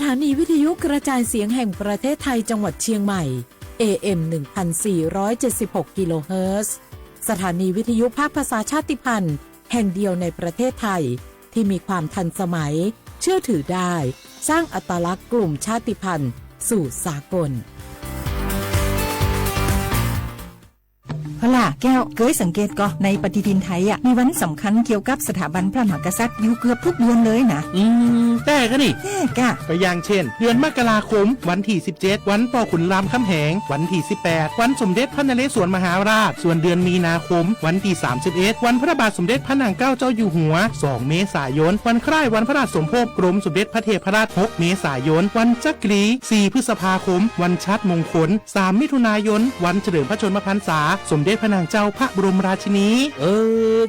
านีวิทยุกระจายเสียงแห่งประเทศไทยจังหวัดเชียงใหม่ AM 1476 กิโลเฮิรตซ์สถานีวิทยุภาคภาษาชาติพันธุ์แห่งเดียวในประเทศไทยที่มีความทันสมัยเชื่อถือได้สร้างอัตลักษณ์กลุ่มชาติพันธุ์สู่สากลพล่ะแก้วเคยสังเกตก็ในปฏิทินไทยมีวันสำคัญเกี่ยวกับสถาบันพระมหากษัตริย์อยู่เกือบทุกเดือนเลยนะแต่ก็นี่กะก็อย่างเช่นเดือนมกราคมวันที่17วันป่อขุนรามคำแหงวันที่18วันสมเด็จพระนเรศวรมหาราชส่วนเดือนมีนาคมวันที่31วันพระบาทสมเด็จพระนางเกล้าเจ้าอยู่หัว2เมษายนวันคล้ายวันพระราชสมภพกรมสมเด็จพระเทพรัตน์6เมษายนวันจักรี4พฤษภาคมวันชัดมงคล3มิถุนายนวันเฉลิมพระชนมพรรษาสมเด็จพระนางเจ้าพระบรมราชินี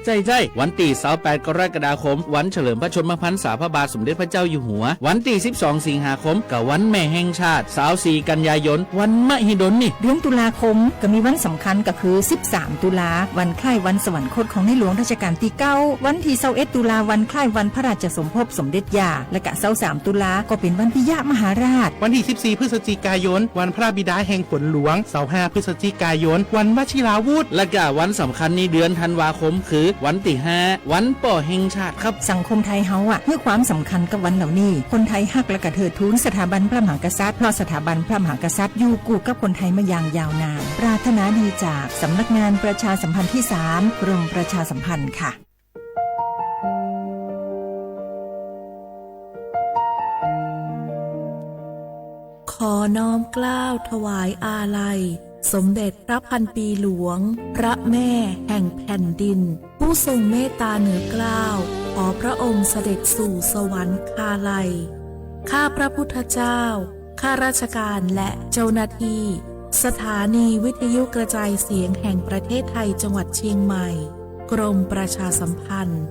ใช่วันที่28กรกฎาคมวันเฉลิมพระชนมพรรษาพระบาทสมเด็จพระเจ้าอยู่หัววันที่12สิงหาคมกับวันแม่แห่งชาติ24กันยายนวันมหิดลนี่เดือนตุลาคมก็มีวันสำคัญก็คือ13ตุลาวันคล้ายวันสวรรคตของในหลวงรัชกาลที่9วันที่21ตุลาวันคล้ายวันพระราชสมภพสมเด็จย่าและก็23ตุลาก็เป็นวันพิยะมหาราชวันที่14พฤศจิกายนวันพระบิดาแห่งฝนหลวง25พฤศจิกายนวันวชิราวุธและก็วันสำคัญในเดือนธันวาคมคือวันที่5วันป่อแห่งชาติครับสังคมไทยเฮาให้ความสำคัญกับวันเหล่านี้คนไทยฮักและก็เทิดทูนสถาบันพระมหากษัตริย์เพราะสถาบันพระมหากษัตริย์อยู่คู่กับคนไทยมาอย่างยาวนานปรารถนาดีจากสำนักงานประชาสัมพันธ์ที่3กรมประชาสัมพันธ์ค่ะขอน้อมเกล้าถวายอาลัยสมเด็จพระพันปีหลวงพระแม่แห่งแผ่นดินผู้ทรงเมตตาเหนือเกล้าขอพระองค์เสด็จสู่สวรรคาลัยข้าพระพุทธเจ้าข้าราชการและเจ้าหน้าที่สถานีวิทยุกระจายเสียงแห่งประเทศไทยจังหวัดเชียงใหม่กรมประชาสัมพันธ์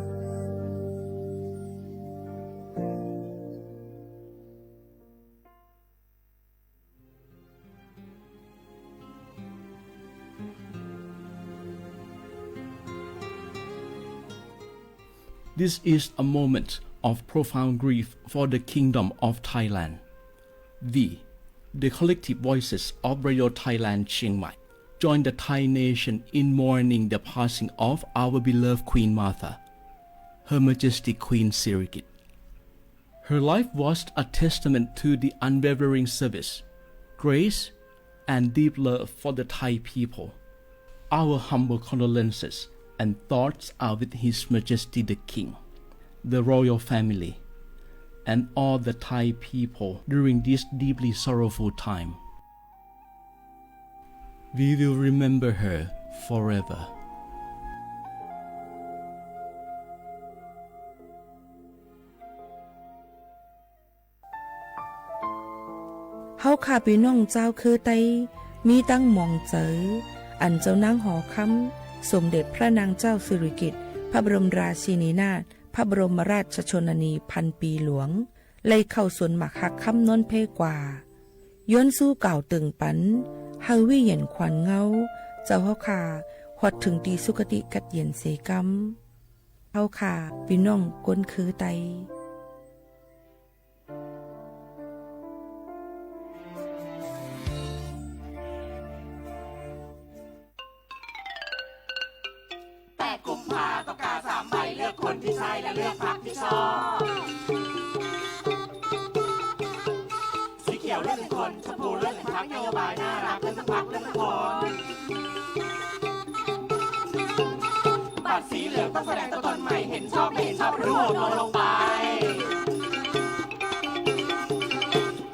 This is a moment of profound grief for the Kingdom of Thailand. We, the collective voices of Radio Thailand Chiang Mai, join the Thai nation in mourning the passing of our beloved Queen Martha, Her Majesty Queen Sirikit. Her life was a testament to the unwavering service, grace, and deep love for the Thai people. Our humble condolences and thoughts are with His Majesty the King, the royal family, and all the Thai people during this deeply sorrowful time. We will remember her forever. เฮาข้าพี่น้องเจ้าคือไตมีตั้งหม่องเจออันเจ้านางหอคำสมเด็จพระนางเจ้าสิริกิติ์พระบรมราชินีนาถพระบรมราชชนนีพันปีหลวงเลยเข้าสวนหมักหักคำนนเพกว่าย้อนสู้เก่าตึงปันเฮาวิเย็นขวัญเงาเจ้าเฮาขาหอดถึงตีสุคติกัดเย็นเสกำเฮาขาพี่น้องก้นคือไตคนที่ใช่และเลือกพรรคที่ชอบสีเขียวเลือก1คนชมพูเลือก1พรรคนโยบายน่ารักเลือก1พรรคเลือก1คนบัตรสีเหลืองต้องแสดงตัวตนใหม่เห็นชอบไม่เห็นชอบรู้ตัวลงไป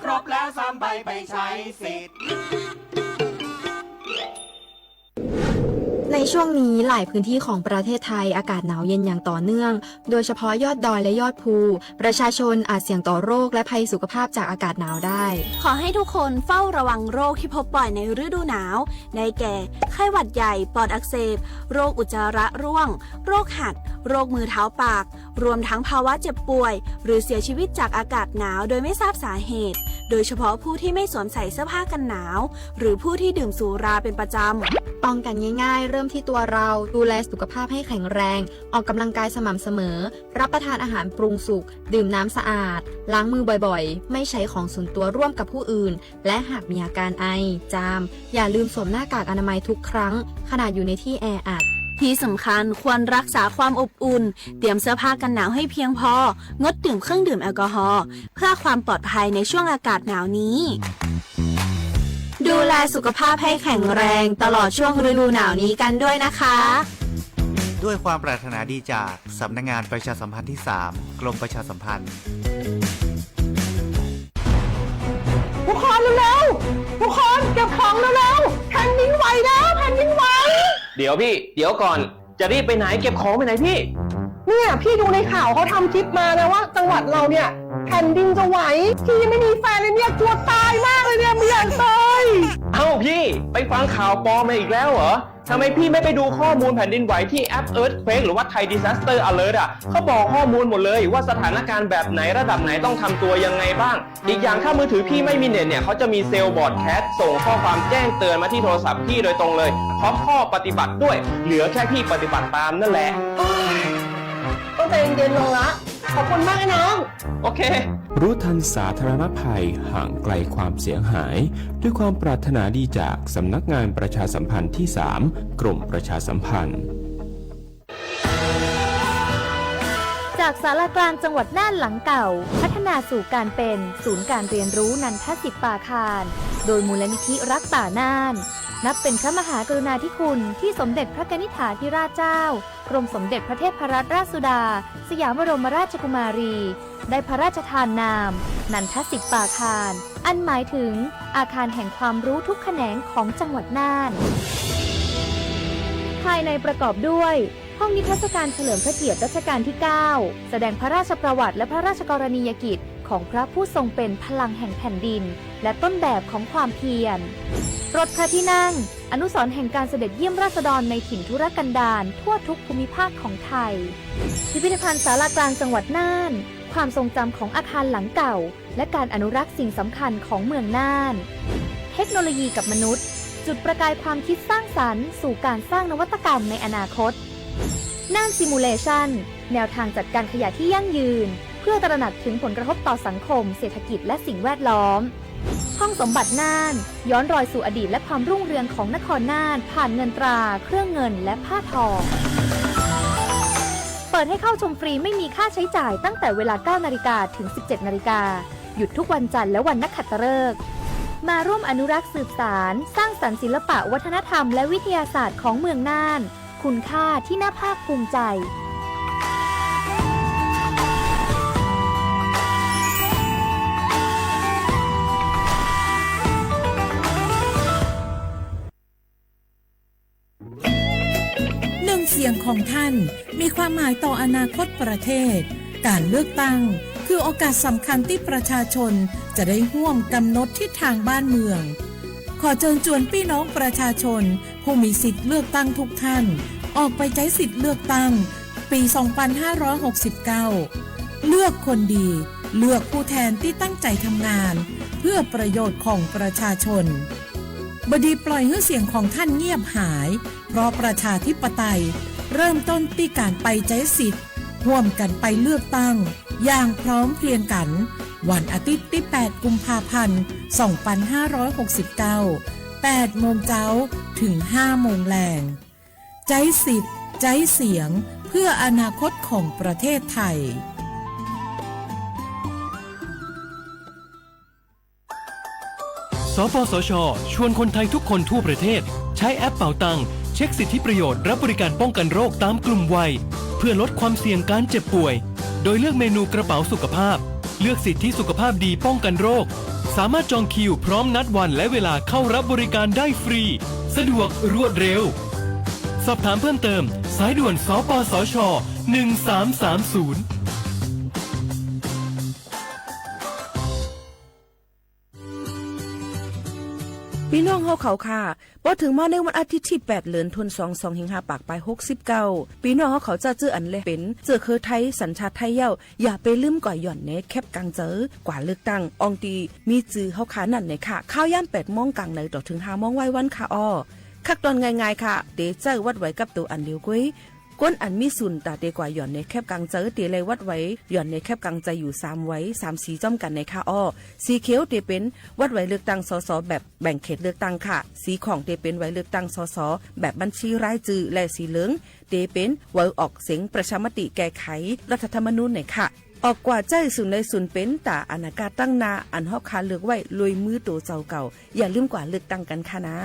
ครบแล้ว3ใบไปใช้สิทธิ์ในช่วงนี้หลายพื้นที่ของประเทศไทยอากาศหนาวเย็นอย่างต่อเนื่องโดยเฉพาะยอดดอยและยอดภูประชาชนอาจเสี่ยงต่อโรคและภัยสุขภาพจากอากาศหนาวได้ขอให้ทุกคนเฝ้าระวังโรคที่พบบ่อยในฤดูหนาวได้แก่ไข้หวัดใหญ่ปอดอักเสบโรคอุจจาระร่วงโรคหัดโรคมือเท้าปากรวมทั้งภาวะเจ็บป่วยหรือเสียชีวิตจากอากาศหนาวโดยไม่ทราบสาเหตุ โดยเฉพาะผู้ที่ไม่สวมใส่เสื้อผ้ากันหนาว หรือผู้ที่ดื่มสุราเป็นประจำ ป้องกันง่ายๆ เริ่มที่ตัวเราดูแลสุขภาพให้แข็งแรง ออกกำลังกายสม่ำเสมอ รับประทานอาหารปรุงสุก ดื่มน้ำสะอาด ล้างมือบ่อยๆ ไม่ใช้ของส่วนตัวร่วมกับผู้อื่น และหากมีอาการไอ จาม อย่าลืมสวมหน้ากากอนามัยทุกครั้ง ขณะอยู่ในที่แออัด ที่สำคัญควรรักษาความอบอุ่น เตรียมเสื้อผ้ากันหนาวให้เพียงพอ งดดื่มเครื่องดื่มแอลกอฮอล์เพื่อความปลอดภัยในช่วงอากาศหนาวนี้ ดูแลสุขภาพให้แข็งแรงตลอดช่วงฤดูหนาวนี้กันด้วยนะคะ ด้วยความปรารถนาดีจากสำนักงานประชาสัมพันธ์ที่ 3 กรมประชาสัมพันธ์ ทุกคนเร็วๆทุกคนเก็บของเร็วๆแผ่นดินไหวแล้วแผ่นดินไหวเดี๋ยวพี่เดี๋ยวก่อนจะรีบไปไหนเก็บของไปไหนพี่เนี่ยพี่ดูในข่าวเขาทำคลิปมานะว่าจังหวัดเราเนี่ยแผ่นดินจะไหวพี่ยังไม่มีแฟนเลยเนี่ยกลัวตายมากเลยเนี่ยไม่อยากตาย เอ้าพี่ไปฟังข่าวปลอมมาอีกแล้วเหรอทำไมพี่ไม่ไปดูข้อมูลแผ่นดินไหวที่แอป Earthquake หรือว่า Thai Disaster Alert อ่ะเขาบอกข้อมูลหมดเลยว่าสถานการณ์แบบไหนระดับไหนต้องทำตัวยังไงบ้างอีกอย่างถ้ามือถือพี่ไม่มีเน็ตเนี่ยเขาจะมีเซลล์บอร์ดแคสส่งข้อความแจ้งเตือนมาที่โทรศัพท์พี่โดยตรงเลยพร้อมข้อปฏิบัติด้วยเหลือแค่พี่ปฏิบัติตามนั่นแหละต้องใจเย็นๆลงละขอบคุณมากนะน้องโอเครู้ทันสาธารณภัยห่างไกลความเสียหายด้วยความปรารถนาดีจากสำนักงานประชาสัมพันธ์ที่ 3 กรมประชาสัมพันธ์จากศาลากลางจังหวัดน่านหลังเก่าพัฒนาสู่การเป็นศูนย์การเรียนรู้นันทศิษย์ป่าคารโดยมูลนิธิรักป่าน่านนับเป็นพระมหากรุณาธิคุณที่สมเด็จพระกนิษฐาธิราชเจ้ากรมสมเด็จพระเทพรัตนราชสุดาสยามบรมราชกุมารีได้พระราชทานนามนันทศิษย์ป่าคารอันหมายถึงอาคารแห่งความรู้ทุกแขนงของจังหวัดน่านภายในประกอบด้วยห้องนิทรรศการเฉลิมพระเกียรติรัชกาลที่ 9 แสดงพระราชประวัติและพระราชกรณียกิจของพระผู้ทรงเป็นพลังแห่งแผ่นดินและต้นแบบของความเพียรรถพระที่นั่งอนุสรณ์แห่งการเสด็จเยี่ยมราษฎรในถิ่นทุรกันดารทั่วทุกภูมิภาคของไทยพิพิธภัณฑ์ศาลากลางจังหวัดน่านความทรงจำของอาคารหลังเก่าและการอนุรักษ์สิ่งสำคัญของเมืองน่านเทคโนโลยีกับมนุษย์จุดประกายความคิดสร้างสรรค์สู่การสร้างนวัตกรรมในอนาคตน่านซิมูเลชันแนวทางจัดการขยะที่ยั่งยืนเพื่อตระหนักถึงผลกระทบต่อสังคมเศรษฐกิจและสิ่งแวดล้อมห้องสมบัติน่านย้อนรอยสู่อดีตและความรุ่งเรืองของนครน่านผ่านเงินตราเครื่องเงินและผ้าทองเปิดให้เข้าชมฟรีไม่มีค่าใช้จ่ายตั้งแต่เวลา 9 นาฬิกาถึง 17 นาฬิกาหยุดทุกวันจันทร์และวันนักขัตฤกษ์มาร่วมอนุรักษ์สืบสานสร้างสรรค์ศิลปะวัฒนธรรมและวิทยาศาสตร์ของเมืองน่านคุณค่าที่น่าภาคภูมิใจเสียงของท่านมีความหมายต่ออนาคตประเทศการเลือกตั้งคือโอกาสสำคัญที่ประชาชนจะได้ร่วมกำหนดทิศทางบ้านเมืองขอเชิญชวนพี่น้องประชาชนผู้มีสิทธิ์เลือกตั้งทุกท่านออกไปใช้สิทธิ์เลือกตั้งปี 2569 เลือกคนดีเลือกผู้แทนที่ตั้งใจทำงานเพื่อประโยชน์ของประชาชนบดีปล่อยให้เสียงของท่านเงียบหายเพราะประชาธิปไตยเริ่มต้นที่การไปใช้สิทธิ์ร่วมกันไปเลือกตั้งอย่างพร้อมเพรียงกันวันอาทิตย์ที่ 8 กุมภาพันธ์ 2569 8 โมงเช้าถึง 5 โมงแลงใช้สิทธิ์ใช้เสียงเพื่ออนาคตของประเทศไทยสปสช.ชวนคนไทยทุกคนทั่วประเทศใช้แอปเป๋าตังค์เช็คสิทธิประโยชน์รับบริการป้องกันโรคตามกลุ่มวัยเพื่อลดความเสี่ยงการเจ็บป่วยโดยเลือกเมนูกระเป๋าสุขภาพเลือกสิทธิสุขภาพดีป้องกันโรคสามารถจองคิวพร้อมนัดวันและเวลาเข้ารับบริการได้ฟรีสะดวกรวดเร็วสอบถามเพิ่มเติมสายด่วนสปสช1330 พี่น้องเฮาเขาค่ะพอถึงมาในวันอาทิตย์ที่8เดือนธันวาคม25ปากไป69พี่น้องเฮาเขาจะเจออันเลยเป็นเจอคือไทยสัญชาติไทยเย้าอย่าไปลืมก่อยหย่อนเนแคบกลางเจอกว่าเลือกตั้งอองตีมีจื้อเฮาขานั่นในค่ะข้าวย่ำ8:00 นกลางในต่อถึง5:00 นไว้วันค่ะอ้อคักตอนง่ายๆค่ะเดเจอวัดไว้กับตัวอันเดียวกุ้ยก้นอันมีสุนตาเดกว่าหย่อนในแคบกลางเจอเตเลยวัดไว้หย่อนในแคบกลางใจอยู่3ไว้3สีจ้อมกันในค่ะอ้อสีเขียวเตเป็นวัดไว้เลือกตั้งสสแบบแบ่งเขตเลือกตั้งค่ะสีของเตเป็นไว้เลือกตั้งสสแบบบัญชีรายชื่อและสีเหลืองเตเป็นไว้ออกเสียงประชามติแก้ไขรัฐธรรมนูญในค่ะออกกว่าใจสุนในสุนเป็นตาอนาคตตั้งนาอันฮอกคาเลือกไว้ลุยมือตัวเจ้าเก่าอย่าลืมกว่าเลือกตั้งกันค่ะนะ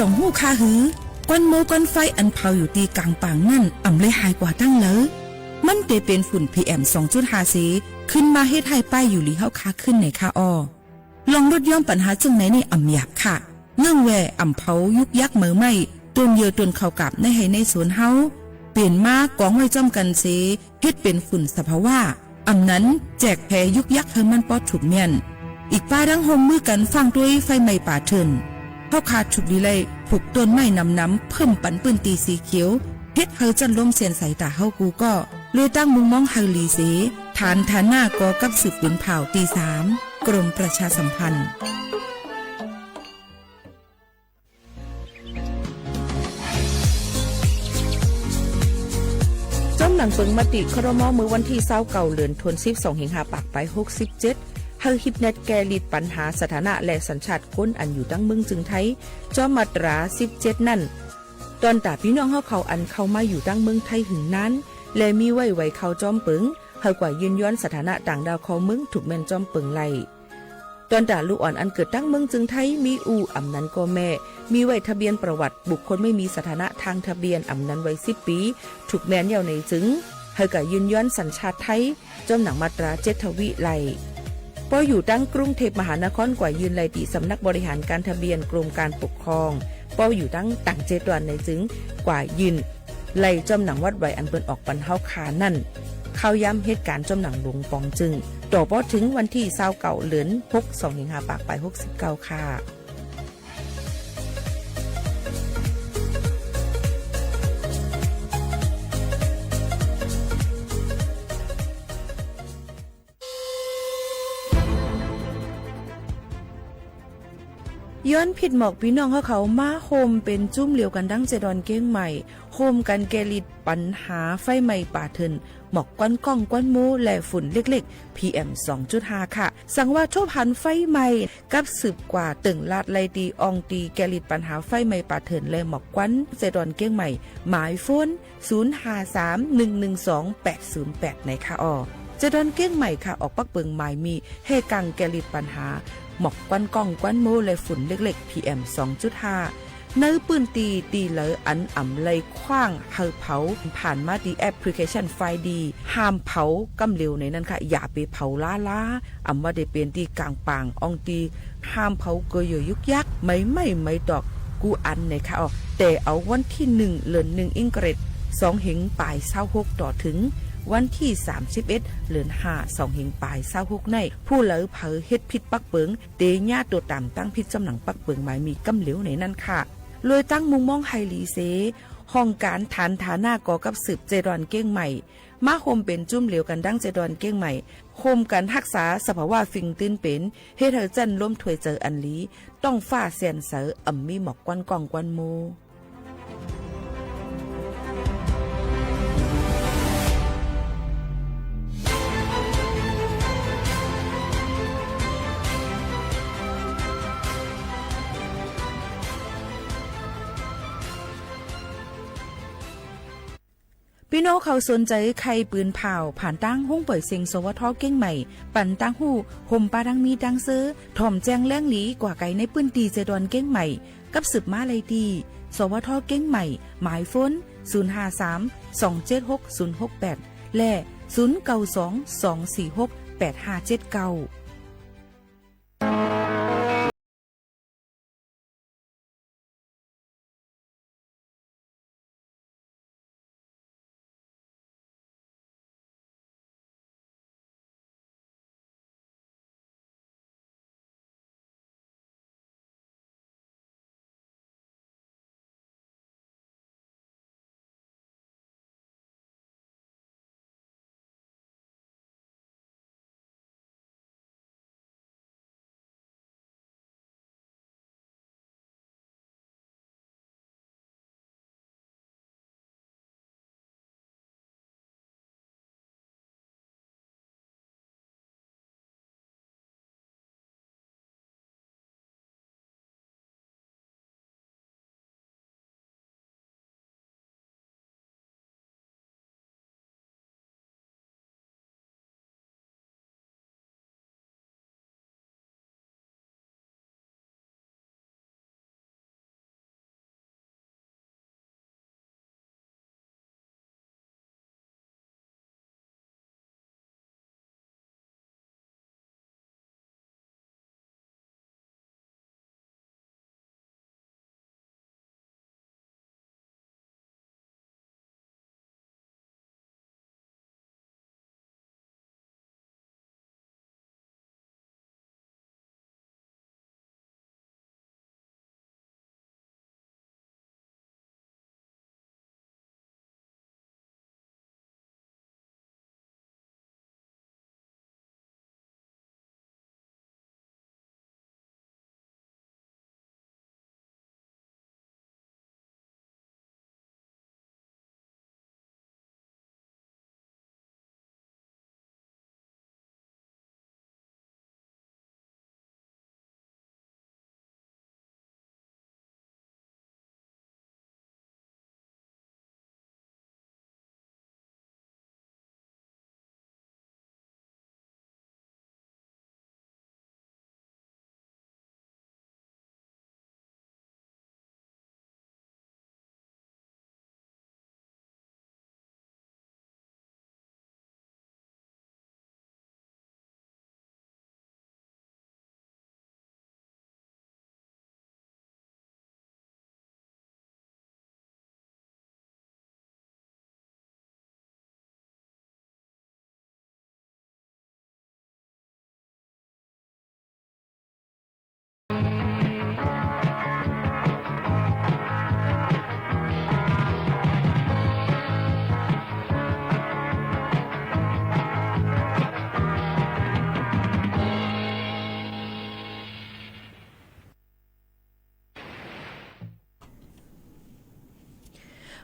จ่องหู้คาหือกวนโมกวนไฟอันเผาอยู่ตีกลางป่างนั่นอ่ำเลยหายกว่าตั้งเลยมันเตเป็นฝุ่น PM 2.5 สีขึ้นมาเฮ็ดให้ป้ายอยู่ลีเฮาคาขึ้นในคาออลองลดย่อมปัญหาจึงไหนในอ่ำหยาบค่ะเงื่องแวอ่ำเผายุกยักเหมือไม่ต้นเยอต้นเข้ากับในให้ในสวนเฮาเปลี่ยนมากองไว้จ้อมกันเสเฮ็ดเป็นฝุ่นสภาวะอ่ำนั้นแจกแพยุกยักเฮามันปอดถูกเมียนอีกป้าดังห่มมือกันฟังด้วยไฟไหม้ป่าเถินเฮาขาดฉุกดีเลยผูกต้นไม้น้ำเพิ่มปันปืนตีสีเขียวเฮ็ดเฮาจันลมเสียนใส่ตาเฮากูก็เลยตั้งมุงมองเฮาลีเสฐานหน้ากอกับสืบปืนเผาตี3กรมประชาสัมพันธ์จ้อมหนังเปิงมติครม.มือวันที่29เดือนธันวาคม25ปากไป67เฮาฮิปเน็ตแกลิดปัญหาสถานะและสัญชาติคนอันอยู่ตั้งเมืองจึงไทยจอมมาตรา17นั่นตอนตาพี่น้องเฮาเขาอันเข้ามาอยู่ตั้งเมืองไทยหึงนั้นและมีไว้เข้าจอมปึงเฮากว่ายืนย้อนสถานะต่างดาวเขาเมืองถูกแม่นจอมปึงไล่ตอนตาลูกอ่อนอันเกิดตั้งเมืองจึงไทยมีอู่อำนั้นก็แม่มีไว้ทะเบียนประวัติบุคคลไม่มีสถานะทางทะเบียนอำนั้นไว้10 ปีถูกแม่นยาวในจึงเฮากว่ายืนย้อนสัญชาติไทยจอมหนังมาตรา7ทวิไล่พออยู่ตั้งกรุงเทพมหานครกว่ายืนไลติสำนักบริหารการทะเบียนกรมการปกครองพออยู่ตั้งต่างเจตวันในจึงกว่ายืนไล่จอมหนังวัดไว้อันเปิ้นออกปันเฮาคานั่นเข้าย้ำเหตุการณ์จอมหนังหลวงปองจึงต่อพอถึงวันที่29เดือน6/25ปากไป69ค่ะย้อนผิดหมอกพี่น้องเขามาโฮมเป็นจุ้มเหลียวกันดังเจดอนเก้งใหม่โฮมกันแกลิดปัญหาไฟไหม้ป่าเถินหมอกก้อนก้องก้อนมูและฝุ่นเล็กๆ PM 2.5 ค่ะสั่งว่าโชพันไฟไหม้กับสืบกว่าตึงลาดไลตีอองตีแกลิดปัญหาไฟไหม้ป่าเถินและหมอกก้อนเจดอนเก้งใหม่หมายโฟน0531128808ในค่ะอ้อเจดอนเก้งใหม่ค่ะออกปักเปิงหมายมีให้กังแกลิดปัญหาหมอกควันกล้องควันโมและฝุ่นเล็กๆ PM 2.5 เนื้อปืนตีเหลออันอ่ำเลยคว้างเฮาเผาผ่านมาดีแอปพลิเคชันไฟดีห้ามเผากำเร็วในนั้นค่ะอย่าไปเผาล้าอ่ำว่าได้เป็นตีกลางปางอองตีห้ามเผาเกยยุกยักไม่ดอกกูอันในค่ะออกแต่เอาวันที่1เดือน1อิงเกรด2เหงปลาย26ต่อถึงวันที่31เดือน5 2เหงปลาย26ในผู้เหลอเผอเฮ็ดผิดปักเปิงเตญ่าตัวตามตั้งผิดจำหนังปักเปิงหมายมีกำเหลวในนั้นค่ะเลยตั้งมุงมองไฮลีเซห้องการฐานฐาหน้ากอกับสืบเจดอนเก้งใหม่มาโฮมเป็นจุ้มเหลวกันดั้งเจดอนเก้งใหม่โฮมกันรักษาสภาวะฟิงตื้นเป็นเฮ็ดให้จันล้มถวยเจออันลีต้องฟ้าเสียนเสออ่ำมีหมอกกวนกองกวนโมพี่น้องเขาสนใจใครปืนเผาผ่านตั้งห้องเปิดเสียงสวทเก้งใหม่ปั่นตั้งหูห่มปลาดังมีดังซื้อถ่อมแจ้งแล้งหลีกว่าไก่ในปืนตีเจดอนเก้งใหม่กับสืบมาเลยดีสวทเก้งใหม่หมายฝน0532760068และ0922468579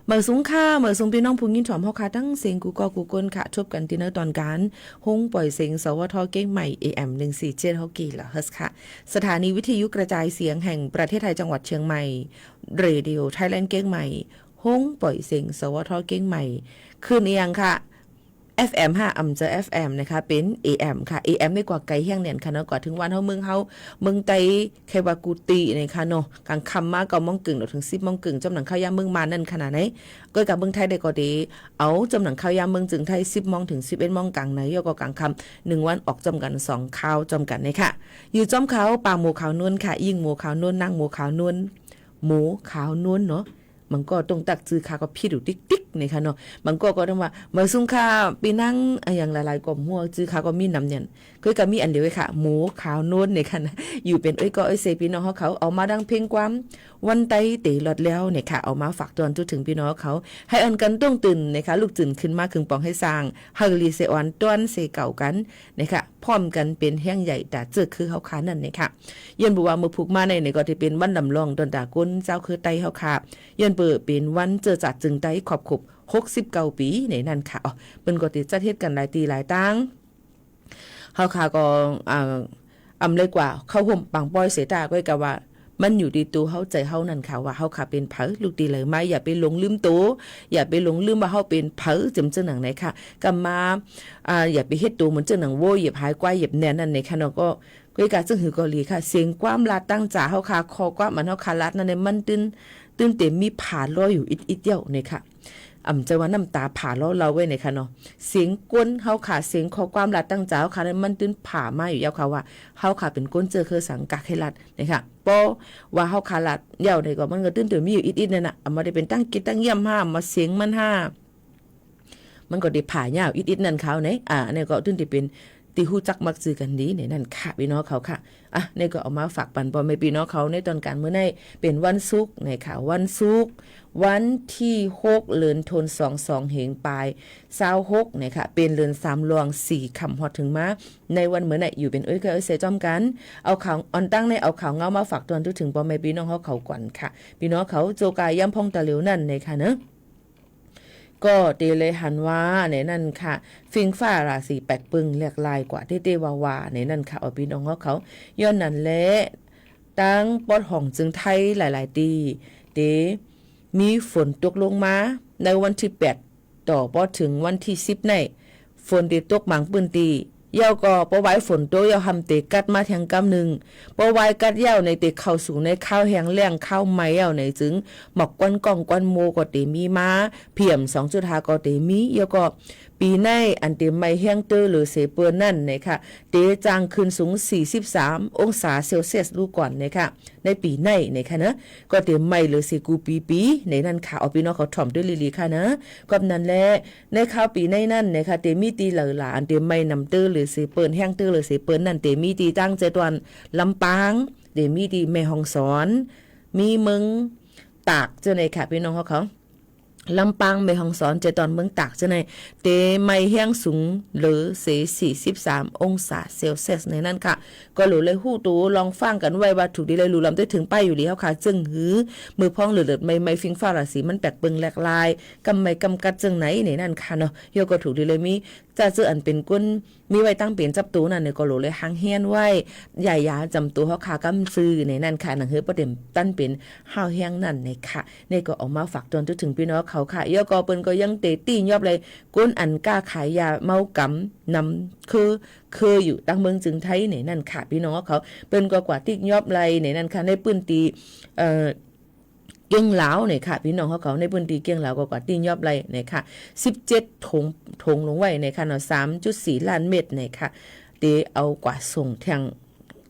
เมื่อสูงค่าเมื่อสูงพี่น้องผู้ยินถ่อมเฮาค่ะทั้งเสียงกูก็กูก้นค่ะทบกันที่เนตอนการฮงปล่อยเสียงสวทเก้งใหม่ AM 147เฮากี่ละเฮิร์ทค่ะสถานีวิทยุกระจายเสียงแห่งประเทศไทยจังหวัดเชียงใหม่เรดิโอไทยแลนด์เก้งใหม่ฮงปล่อยเสียงสวทเก้งใหม่คืนเอียงค่ะFM 5อำเจอ FM นะคะเป็น AM ค่ะ AM ไม่กว่าไกลเฮียงเนี่ยค่ะเนาะกว่าถึงวันเฮาเมืองไตไควากูตินะคะเนาะกลางค่ำมาก็มองกึ่งถึง10:00 นจำหนังข้าวยามเมืองมานั่นขนาดไหนก็กับเมืองไทยได้ก็ดีเอาจำหนังข้าวยามเมืองจึงไทย10:00 นถึง11:00 นกลางไหนยก็กลางค่ำ1วันออกจำกัน2ข่าวจำกันนี่ค่ะอยู่จอมเขาปางหมูขาวนวลค่ะยิ่งหมูขาวนวลนางหมูขาวนวลหมูขาวนวลเนาะมันก็ต้องตักจื้อค่าก็พี่ดูติ๊กๆนี่ค่ะเนาะมันก็ต้องว่าเมื่อซุ่มค่าไปนั่งอย่างหลายๆกลุ่มหัวจื้อค่าก็มีนำเนี่ยก็มีอันเดียวไว้ค่ะหมูขาวนวลนี่ค่ะนะอยู่เป็นก็เซพี่น้องเขาเอามาดังเพลงความวันไตเตลอดแล้วเนี่ยค่ะเอามาฝากตอนทุกถึงพี่น้องเขาให้อันกันต้องตื่นนะคะลูกตื่นขึ้นมาคึงปองให้สร้างเฮาลีเซออนต้นเซเก่ากันนะคะพร้อมกันเป็นแห้งใหญ่แต่เจอคือเขาขานั่นนะคะยันบอกว่ามือผูกมาในก็ที่เป็นวันลำลองตอนตาก้นเจ้าคือไตเขาค่ะยันเปิดเป็นวันเจอจัดจึงไตขอบขบ69 ปีในนั่นค่ะเป็นก็ติดจัดเฮ็ดกันหลายตีหลายตั้งเฮาค่ะก็อำเลยกว่าเข้าห่มปังป้อยเสตาก็กับว่ามันอยู่ดีตัวเฮาใจเฮานั่นค่ะว่าเฮาค่ะเป็นเผอลูกตีเลยมาอย่าไปหลงลืมตัวอย่าไปหลงลืมว่าเฮาเป็นเผอจำจังหนังไหนค่ะกำมาอย่าไปเฮ็ดตัวเหมือนจังหนังโว้ยเหยียบหายกวายเหยียบแน่นนั่นในค่ะเนาะก็กะจึงหือเกาหลีค่ะเสียงความลาดตั้งจ่าเฮาค่ะคอกว่ามันเฮาค่ะลาดนั่นมันตื่นเต็มมีผ่าลอยอยู่อิดเดียวนี่ค่ะจะว่าน้ำตาผ่าเราไว้ในค่ะเนาะเสียงก้นเฮาค่ะเสียงขอความรัดตั้งใจเฮาค่ะมันตื่นผ่ามาอยู่ยาวค่ะว่าเฮาค่ะเป็นก้นเจอคือสังกัดให้รัดนะคะเพราะว่าเฮาค่ะรัดยาวได้ก็มันก็ตื่นมีอยู่อิดนั่นน่ะมาได้เป็นตั้งกิจตั้งเยี่ยมห้ามาเสียงมันห้ามันก็ได้ผ่ายาวอิดนั่นเขาไหนเนี่ยก็ตื่นที่เป็นตีหูจักมักซื้อกันดีเนี่ยนั่นค่ะพี่น้องเขาค่ะนี่ก็เอามาฝากปันปอไม่พี่น้องเขาในตอนการเมื่อในเป็นวันศุกร์ในค่ะวันศุกร์วันที่6เดือนธันวาคม22เหงปลาย26เนี่ยค่ะเป็นเดือน3รวง4ค่ำฮอดถึงมาในวันเมื่อในอยู่เป็นก็เสจอมกันเอาข่าวออนตั้งในเอาข่าวเงามาฝากตอนถึงปอไม่พี่น้องเขาก่อนค่ะพี่น้องเขาโจกายย่ำพองตะเหลวนั่นในค่ะเนอะก็เตเลยหันว่าในนั่นค่ะฟิงฟ้าราศีแปลกปึงเรียกลายกว่าเตวาวาในนั่นค่ะเอาพี่น้องเขาย้อนนั่นแหละตั้งปอดห้องจึงไทยหลายๆตีเตมีฝนตกลงมาในวันที่8ต่อพอถึงวันที่10ในฝนตกบางปื้นตียาวก็ปอไว้ฝนโตยาวหำเตกัดมาแทงกำหนึ่งปอไว้กัดยาวในเตเข้าสู่ในข้าวแห้งแล้งข้าวไม้เอาในจึงหมอกก้อนกองก้อนโมก็เตมีมาเพียม2.5ก็เตมียาวก็ปีในอันเตไม่แห้งเตอหรือเสเปื้อนนั่นนะคะเตจางขึ้นสูง43องศาเซลเซียสดูก่อนนะคะในปีในนะคะเนะก็เตไม่หรือเสกูปีในนั่นค่ะเอาพี่น้องเขาถ่อมด้วยลีค่ะนะก็นั้นแหละในข้าวปีในนั่นนะคะเตมีตีเหลือหลานเตไม่นำเตอหรือเสเปิ้นแห้งเตอหรือเสเปิ้นนั่นเตมีตีตั้งใจตวนลำปางเตมีตีแม่ฮ่องสอนมีเมืองตากเจ้าในค่ะพี่น้องเขาลำปางแม่ฮ่องสอนใจตอนเมืองตากเจ้าในเตไม่แห้งสูงหรือเส43องศาเซลเซียสในนั่นค่ะก็หลูเลยฮู้ตูลองฟังกันไว้ว่าถูกดีเลยรู้ลำได้ถึงป้ายอยู่แล้วค่ะจึงหือมือพ้องเหลือไม่ฟิงฟ้าราศีมันแปลกเปิงแหลกลายกำไม่กำกัดจึงไหนในนั่นค่ะเนาะโยก็ถูกดีเลยมีจะเจออันเป็นก้นมีไว้ตั้งเปลี่ยนจับตูนั่นเนี่ยก็หลูเลยหางเฮียนไว้ใหญ่ยาจำตัวเขาขากำซื้อในนั่นค่ะหนังเฮือประเด็นตั้นเป็นห้าวแห้งนั่นในค่ะนี่ก็ออกมาฝากตอนถึงพี่น้องเขาค่ะยก็เปิ้นก็ยังเตตี้ยอบเลยก้นอันกล้าขายยาเมากำนำคืออยู่ตั้งเมืองจึงไทยในนั่นค่ะพี่น้องเขาเปิ้นก็กว่าติ๊กยอบไรในนั่นค่ะในปืนตีเกียงเหลาเนี่ยค่ะพี่น้องเขาในพื้นที่เกียงเหลาก็กว่าตีนยอบไรเนี่ยค่ะ17ถงลงไว้ในค่ะเนาะ 3.4 ล้านเม็ดเนี่ยค่ะเตเอากว่าส่งแทง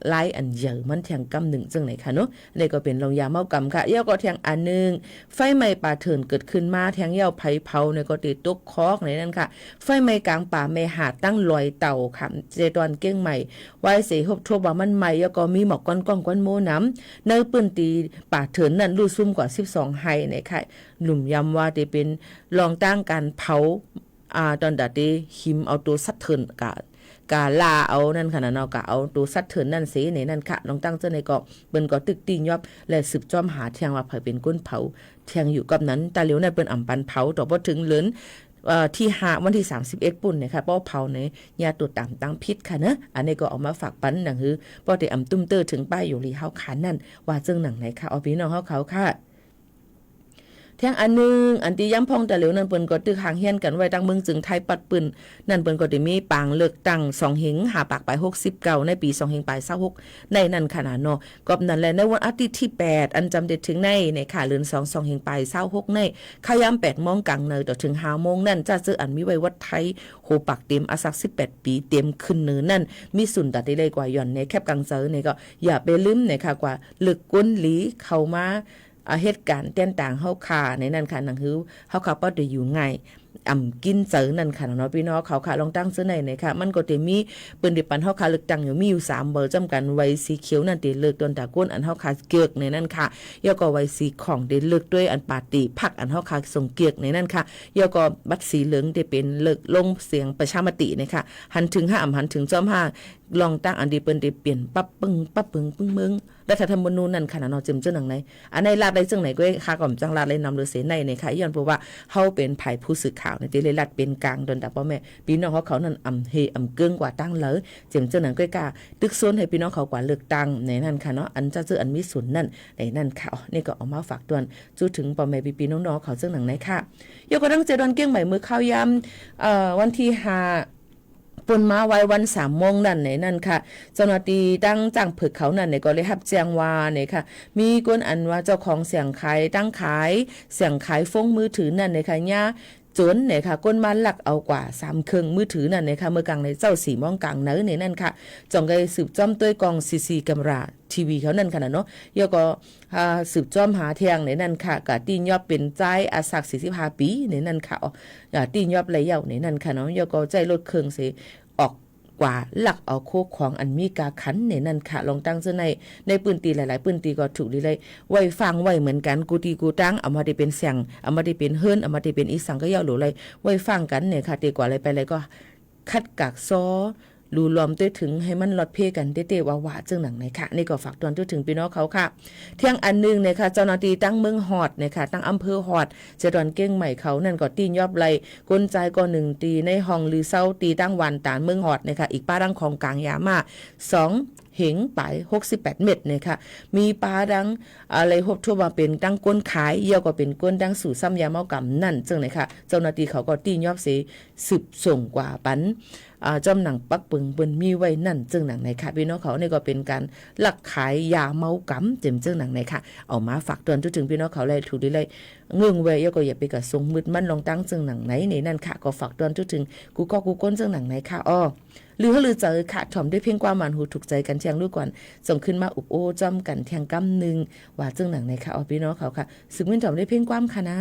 ไล่อันเยอะมันแทงกำหนึ่งจังไหนค่ะเนาะนี่ก็เป็นโรงยาเมากำค่ะย่อก็แทงอันนึงไฟไหม้ป่าเถื่อนเกิดขึ้นมาแทงเย่าไผ่เผาเนี่ยก็ติดตกคอกในนั้นค่ะไฟไหม้กลางป่าแม่หาดตั้งลอยเต่าค่ะเจตอนเก้งใหม่ไว้เสียหบทั่วว่ามันใหม่ย่อก็มีหมอกก้อนก้องก้อนโมน้ำในปืนตีป่าเถื่อนนั้นรูซุ่มกว่า12ไฮในค่ะหลุมยำว่าจะเป็นลองตั้งการเผาตอนดัดหิมเอาตัวสัตว์เถื่อนกะ กาลาเอานั่นค่ะนะเนาะกะเอาตัวสัตว์เถินนั่นสิในนั่นค่ะน้องตั้งเจ้าในก็เปิ้นก็ตึกตีนยอบและสืบจ้อมหาเทียงว่าไผเป็นก้นเผาเทียงอยู่กับนั้นตาเหลียวนั่นเปิ้นอ่ำปันเผาต่อบ่ถึงเหลือนที่5วันที่31ปุ่นนะคะป้อเผาในยาตัวตามตั้งพิษค่ะนะอันนี้ก็เอามาฝากปันหนังฮือป้อได้อำตุ้มเตอถึงป้ายอยู่ลีเฮาขานั่นว่าเจิงหนังไหนค่ะเอาพี่น้องเฮาเขาค่ะเที่ยงอันนึงอันที่ย้ำพองแต่เหลวนั่นเปิ้นก็ตึกหางเฮียนกันไว้ตั้งเมืองจึงไทยปัดปืนนั่นเปิ้นก็ได้มีปางเลือกตั้ง2เหงหาปากไป69ในปี2เหงไป26ในนั่นขนาดเนาะก็นั่นแหละในวันอาทิตย์ที่8อันจำเด็ดถึงในค่ะเดือน2เหงไป26ในขยาม8โมงกลางเนยต่อถึง5โมงนั่นจะซื้ออันมีไว้วัดไทยโหปักเต็มอาสัก18ปีเต็มขึ้นเนือนั่นมีสุนตัดได้เลยกว่าย่อนในแคบกลางเซอร์นี่ก็อย่าไปลืมค่ะกว่าลึกก้นหลีเข้ามาเหตุการณ์เต้นต่างเฮาคาในนั่นค่ะหนังฮือเฮาคาป้อได้อยู่ไงกินเสอนั่นค่ะเนาะพี่น้องเขาค่ะลองตั้งซื้อในค่ะมันก็จะมีเปิ้นดิปันเฮาคาเลือกตั้งอยู่มีอยู่3เบอร์จำกันไว้สีเขียวนั่นติเลือกต้นตะก้นอันเฮาคาเกียกในนั่นค่ะยก็ไว้สีของได้เลือกด้วยอันปาติพักอันเฮาคาส่งเกียกในนั่นค่ะยก็บัตรสีเหลืองได้เป็นเลือกลงเสียงประชามตินะคะหันถึง5หันถึงจอม5ลองตั้งอันดีเปิ้นได้เปลี่ยนปั๊บปึ้งปึ้งมึงรัฐธรรมนูญนั่นค่ะเนาะจึมจังหนังไหนอันในลาดได้จังไหนก็ค่ะก่อมจังลาดเลยนำฤาษีในค่ะย้อนเพราะว่าเฮาเป็นไผผู้สื่อข่าวในที่เลยรัดเป็นกลางดนตาพ่อแม่พี่น้องเขานั่นเกิงกว่าตั้งเลยจึมจังหนังก็กล้าตึกส่วนให้พี่น้องเขากว่าเลือกตั้งในนั่นค่ะเนาะอันจะซื้ออันมีศูนย์นั่นในนั่นค่ะนี่ก็เอามาฝากตวนจูถึงพ่อแม่พี่น้องๆเขาจังหนังไหนค่ะยกกระทั่ง7วันเกี้ยงใหม่มื้อข้าวยามวันที่5ปนมาไว้วัน3โมงนั่นไหนนั่นค่ะเจ้าหน้าที่ตั้งจ้างผึกเขานั่นไหนก็เลยรับแจ้งว่าเนี่ยค่ะมีคนอันว่าเจ้าของเสียงขายตั้งขายเสียงขายฟงมือถือนั่นเนี่ยค่ะย่าจนเนี่ยค่ะก้นมาลักเอากว่า3เครื่องมือถือนั่นเนี่ยค่ะเมื่อกลางในเจ้าสีมองกลางเนื้อเนี่ยนั่นค่ะจ่องไกสืบจ้อมด้วยกองCCกำราทีวีเขานั่นค่ะเนาะยก็สืบจ้อมหาเทียงในนั่นค่ะกะตีนยอบเป็นใจอาศัก45ปีในนั่นค่ะตีนยอบไหลเย่าในนั่นค่ะเนาะยก็ใจลดเครื่องสิออกกว่าหลักเอาโคกของอันมีกาขันในนั่นค่ะลองตั้งซะในปืนตีหลายๆปืนตีก็ถูกดีเลยไว้ฟังไว้เหมือนกันกูตีกูตั้งเอามาได้เป็นเสียงเอามาได้เป็นเฮิรนเอามาได้เป็นอีสังก็ย่อหลูเลยไว้ฟังกันเนี่ยค่ะตีกว่าอะไรไปเลยก็คัดกากซอรูรวมด้วยถึงให้มันลดเพกันเตะว่าจึงหนังไหนค่ะนี่ก็ฝากตอนถึงพี่น้องเขาค่ะเที่ยงอันนึงเนี่ยค่ะเจ้าหน้าที่ตั้งเมืองฮอดเนี่ยค่ะตั้งอำเภอฮอดเจดอนเก้งใหม่เขานั่นก็ตีนยอบไหลก้นใจก็1ตีในห้องหรือเศร้าตีตั้งวันตานเมืองฮอดเนี่ยค่ะอีกป้าดังของกลางยามา2เหงไป68เม็ดเนี่ยค่ะมีปลาดังอะไรพบทั่วมาเป็นดังก้นขายเยี่ยวก็เป็นก้นดังสู่ซ้ำยาเมากำนั่นจึงเลยค่ะเจ้าหน้าที่เขาก็ตียอบเสสืบส่งกว่าปันจำหนังปักปึงเปิ้นมีไว้นั่นจึงหนังไหนค่ะพี่น้องเขานี่ก็เป็นการลักขายยาเมากำจึงหนังไหนค่ะเอามาฝากเตือนถึงพี่น้องเขาเลยถูกดีเลยเงื่องไว้ยก็อย่าไปกระทรงมืดมันลองตั้งจึงหนังไหนในนั่นค่ะก็ฝากเตือนถึงกูก้นจึงหนังไหนค่ะหรือเจอค่ะถ่อมด้วยเพียงความมันหูถูกใจกันเที่ยงลูกก่อนส่งขึ้นมาอุบโอจอมกันเที่ยงกำนึงว่าจึงหนังไหนค่ะพี่น้องเขาค่ะสึกมินถ่อมด้วยเพียงความค่ะนะ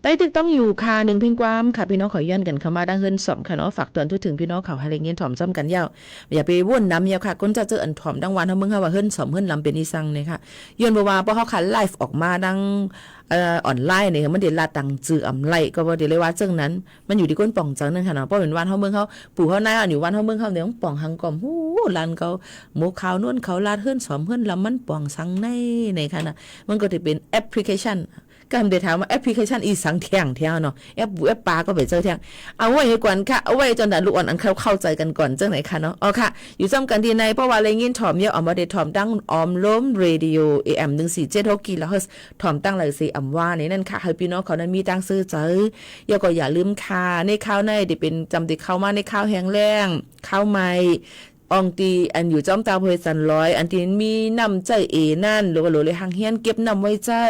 ใต้ตึกต้องอยู่คาหนึ่งเพ่งความค่ะพี่น้องขอย้อนกันเข้ามาดังเฮินสอมค่ะเนาะฝากเตือนทุกถึงพี่น้องเขาให้เรียนถ่อมซ้ำกันยาวอย่าไปว่นน้ำยาวค่ะก้นจะเจออันถ่อมดังวันเฮามึงเฮาว่าเฮินสอมเฮินลำเป็นอีสังเนี่ยค่ะย้อนบ่ว่าเพราะเฮาคันไลฟ์ออกมาดังออนไลน์เนี่ยมันเดี๋ยวลาตังจื้ออำไลก็บ่ได้เลยว่าจังนั้นมันอยู่ที่ก้นป่องจังนึงค่ะเนาะเพราะเป็นวันเฮามึงเฮาปู่เฮานายอันอยู่วันเฮามึงเฮาเนี่ยป่องหังกอมฮู้ลานเขาหมูขาวนวลเขาลาดเฮินสอมเฮินลำมันป่องสังในค่ะนะมันก็จะเป็นแอปพลิเคชันก็ทำเดี๋ยวถามว่าแอปพลิเคชันอีสังเทียงเที่ยวเนาะแอปปลาก็ไปเจอเที่ยงเอาไว้ให้ก่อนค่ะเอาไว้จนแต่ลูกอ่อนอันเข้าใจกันก่อนจังไหนค่ะเนาะอ๋อค่ะอยู่ซ้ำกันที่ในเพราะว่าอะไรยินถ่อมเยอะออกมาเดถ่อมตั้งออมล้มเรดิโอ AM 1476กิโลเฮิรตซ์ถ่อมตั้งหลายสีอำว่าในนั่นค่ะให้พี่น้องเขานั้นมีตั้งซื้อใจอย่าก็อย่าลืมค่ะในข้าวในเดี๋ยวเป็นจำติดเข้ามาในข้าวแห้งแล้งข้าวใหม่อองตีอันอยู่จ้อมตาเพยสันร้อยอันที่มีน้ำใจนั่นหรือว่าโหลเลยหางเฮียนเก็บน้ำไว้เจ้า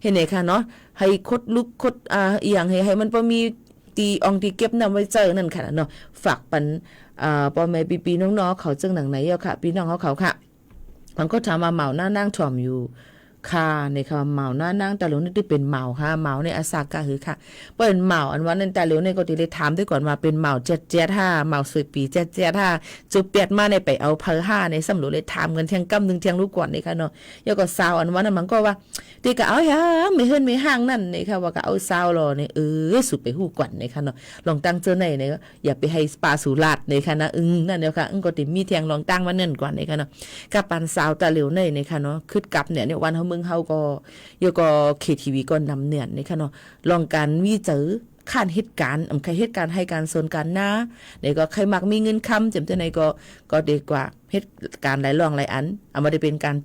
เห็นไหมคะเนาะให้คดลุกคดอย่างให้มันพอมีตีอองตีเก็บน้ำไว้เจ้านั่นค่ะเนาะฝากปันพ่อแม่ปีน้องๆเขาจังหนังไหนเยอะค่ะพี่น้องเขาค่ะมันก็ถามมาเหมาหน้านั่งถ่อมอยู่ค่ะในคำเหมาหน้านั่งแต่หลวงนี่ที่เป็นเหมาค่ะเหมาในอาสากาหือค่ะเป็นเหมาอันวันนั้นแต่หลวงในก็ติเลยถามด้วยก่อนว่าเป็นเหมาเจ็ดห้าเหมาสวยปีเจ็ดห้าจุดเปียดมาในไปเอาเพอห้าในสำรวจเลยถามกันเที่ยงกำหนึ่งเที่ยงลูกก่อนนี่ค่ะเนาะแล้วก็สาวอันวันนั้นมันก็ว่าตีก็เอาอย่าไม่เฮิรนไม่ห่างนั่นนี่ค่ะว่าก็เอาสาวรอเนี่ยสุดไปหูก่อนนี่ค่ะเนาะลองตั้งเจอในเนี่ยอย่าไปให้ปลาสุราษฎร์นี่ค่ะนะนั่นเดียวค่ะก็ติมีเที่ยงลองตั้งมาเนิ่นก่อนนี่ค่ะเนาะกับปันสาวแต่หลวงในนี่ค่ะเนาะขึ้นกับเนี่ยวันเมืองเฮาก็ยก็เคทีวีก็นำเนี่ยนี่ค่ะเนาะลองการวิจัยข้านเหตุการณ์ใครเหตุการณ์ให้การส่วนการหน้าเนี่ยก็ใครมักมีเงินคำจำเจไหนก็ดีกว่าเหตุการณ์หลายรองหลายอันเอามาได้เป็นการ